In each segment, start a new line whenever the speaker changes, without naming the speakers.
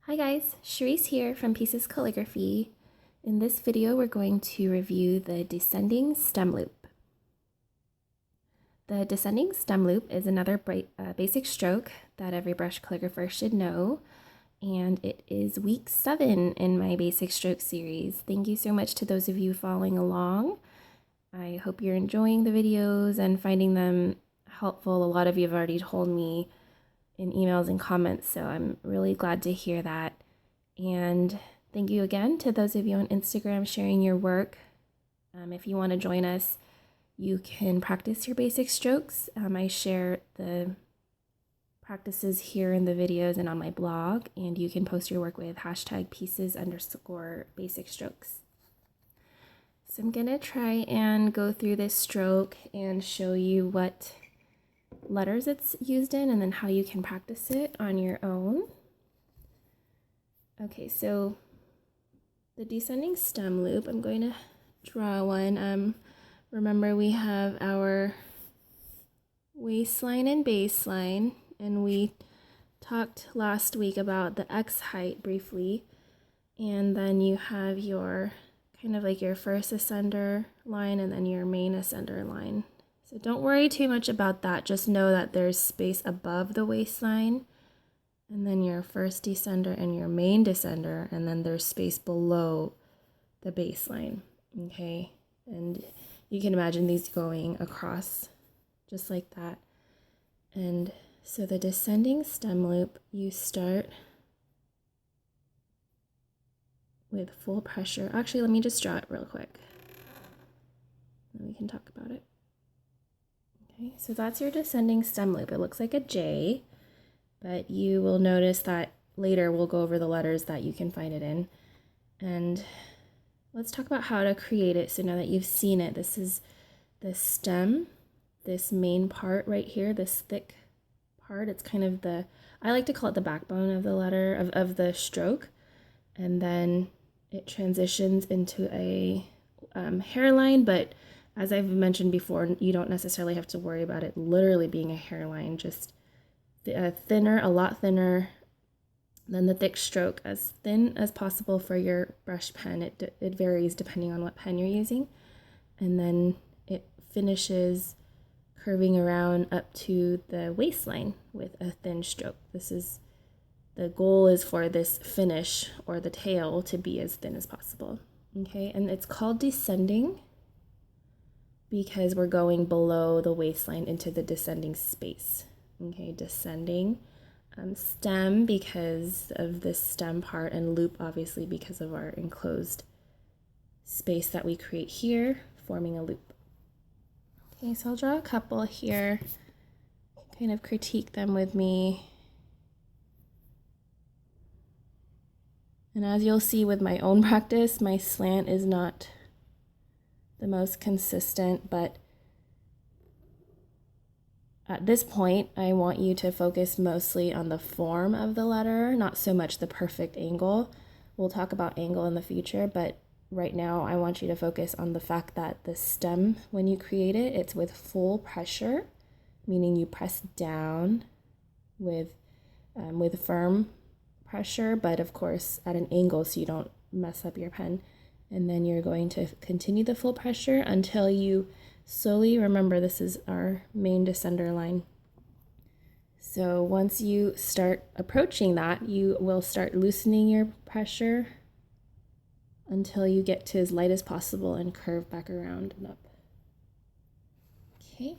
Hi guys, Sharice here from Pieces Calligraphy. In this video, we're going to review the descending stem loop. The descending stem loop is another basic stroke that every brush calligrapher should know, and it is week 7 in my basic stroke series. Thank you so much to those of you following along. I hope you're enjoying the videos and finding them helpful. A lot of you have already told me in emails and comments, so I'm really glad to hear that. And thank you again to those of you on Instagram sharing your work. If you want to join us, you can practice your basic strokes. I share the practices here in the videos and on my blog, and you can post your work with #pieces_basic strokes. So I'm gonna try and go through this stroke and show you what letters it's used in and then how you can practice it on your own. Okay, so the descending stem loop, I'm going to draw one. Remember we have our waistline and baseline, and we talked last week about the X height briefly, and then you have your kind of like your first ascender line and then your main ascender line. So don't worry too much about that. Just know that there's space above the waistline, and then your first descender and your main descender, and then there's space below the baseline, okay? And you can imagine these going across just like that. And so the descending stem loop, you start with full pressure. Actually, let me just draw it real quick, then we can talk about it. Okay, so that's your descending stem loop. It looks like a J, but you will notice that later we'll go over the letters that you can find it in. And let's talk about how to create it. So now that you've seen it, this is the stem, this main part right here, this thick part. It's kind of the, I like to call it the backbone of the letter, of the stroke. And then it transitions into a hairline, but as I've mentioned before, you don't necessarily have to worry about it literally being a hairline, just thinner, a lot thinner than the thick stroke, as thin as possible for your brush pen. It varies depending on what pen you're using. And then it finishes curving around up to the waistline with a thin stroke. The goal is for this finish or the tail to be as thin as possible. Okay, and it's called descending because we're going below the waistline into the descending space. Okay, descending. Stem because of this stem part, and loop obviously because of our enclosed space that we create here, forming a loop. Okay, so I'll draw a couple here, kind of critique them with me. And as you'll see with my own practice, my slant is not the most consistent, but at this point, I want you to focus mostly on the form of the letter, not so much the perfect angle. We'll talk about angle in the future, but right now I want you to focus on the fact that the stem, when you create it, it's with full pressure, meaning you press down with firm pressure, but of course at an angle so you don't mess up your pen. And then you're going to continue the full pressure until you slowly, remember this is our main descender line. So once you start approaching that, you will start loosening your pressure until you get to as light as possible and curve back around and up. Okay.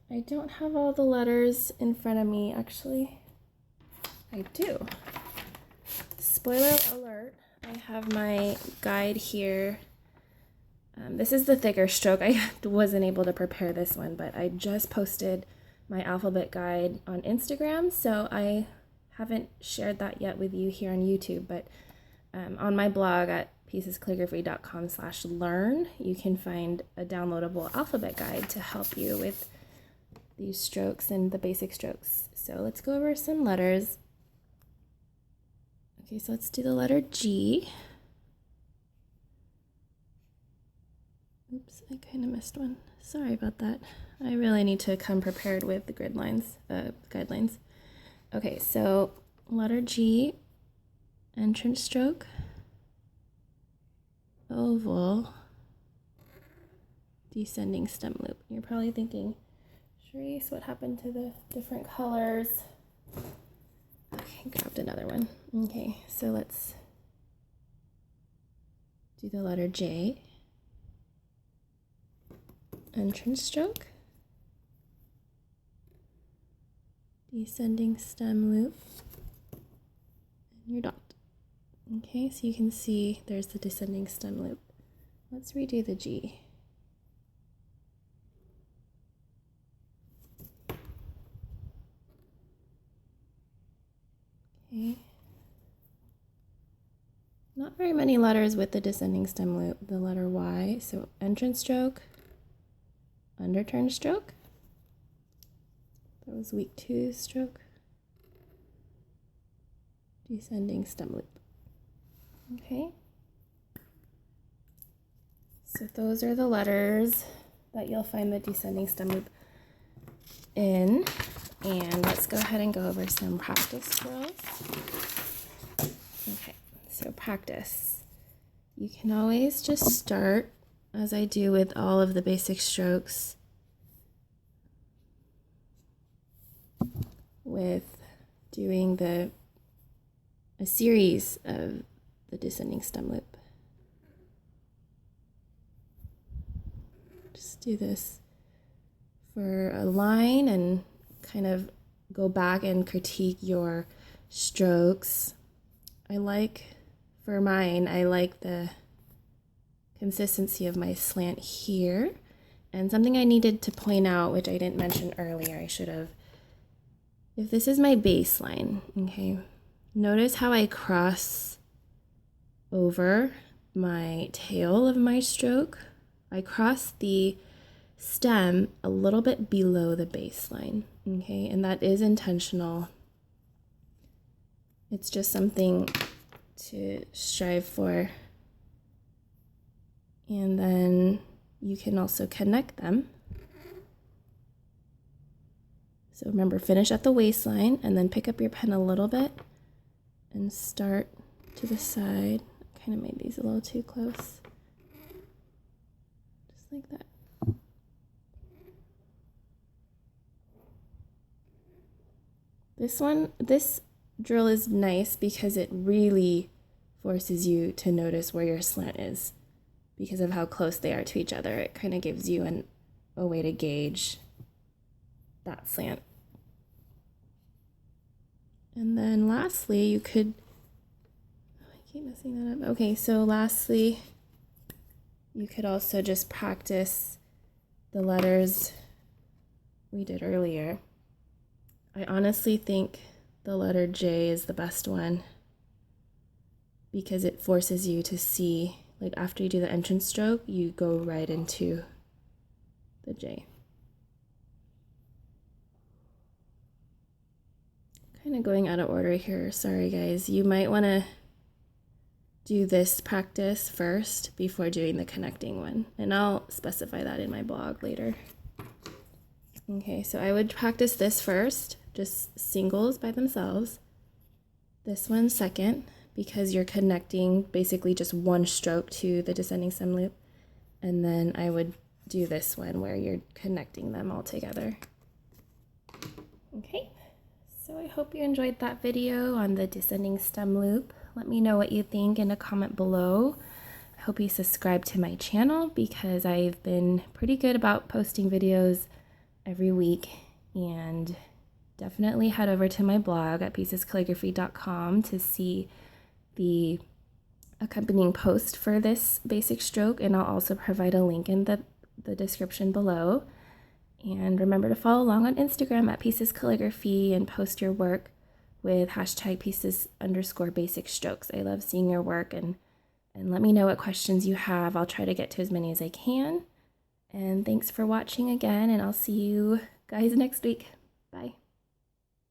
I don't have all the letters in front of me, actually. I do. Spoiler alert, I have my guide here. This is the thicker stroke. I wasn't able to prepare this one, but I just posted my alphabet guide on Instagram, so I haven't shared that yet with you here on YouTube, but on my blog at piecescalligraphy.com/learn, you can find a downloadable alphabet guide to help you with these strokes and the basic strokes. So let's go over some letters. Okay, so let's do the letter G. Oops, I kind of missed one. Sorry about that. I really need to come prepared with the guidelines. Okay, so letter G, entrance stroke, oval, descending stem loop. You're probably thinking, Charisse, what happened to the different colors? Okay, grabbed another one. Okay, so let's do the letter J, entrance stroke, descending stem loop, and your dot. Okay, so you can see there's the descending stem loop. Let's redo the G. Okay. Not very many letters with the descending stem loop. The letter Y, so entrance stroke, underturn stroke. That was week 2 stroke. Descending stem loop. Okay. So those are the letters that you'll find the descending stem loop in. And let's go ahead and go over some practice drills. Okay, so practice. You can always just start, as I do with all of the basic strokes, with doing a series of the descending stem loop. Just do this for a line and kind of go back and critique your strokes. For mine, I like the consistency of my slant here. And something I needed to point out, which I didn't mention earlier, I should have. If this is my baseline, okay, notice how I cross over my tail of my stroke. I cross the stem a little bit below the baseline, okay, and that is intentional. It's just something to strive for. And then you can also connect them. So remember, finish at the waistline and then pick up your pen a little bit and start to the side. I kind of made these a little too close. Just like that. This drill is nice because it really forces you to notice where your slant is because of how close they are to each other. It kind of gives you a way to gauge that slant. And then lastly, you could, I keep messing that up. Okay, so lastly, you could also just practice the letters we did earlier. I honestly think the letter J is the best one because it forces you to see, like after you do the entrance stroke, you go right into the J. Kind of going out of order here, sorry guys. You might want to do this practice first before doing the connecting one, and I'll specify that in my blog later. Okay, so I would practice this first, just singles by themselves. This one second, because you're connecting basically just one stroke to the descending stem loop. And then I would do this one where you're connecting them all together. Okay, so I hope you enjoyed that video on the descending stem loop. Let me know what you think in a comment below. I hope you subscribe to my channel because I've been pretty good about posting videos every week, and definitely head over to my blog at piecescalligraphy.com to see the accompanying post for this basic stroke, and I'll also provide a link in the description below. And remember to follow along on Instagram at piecescalligraphy and post your work with hashtag #pieces_basic strokes. I love seeing your work, and let me know what questions you have. I'll try to get to as many as I can. And thanks for watching again, and I'll see you guys next week. Bye.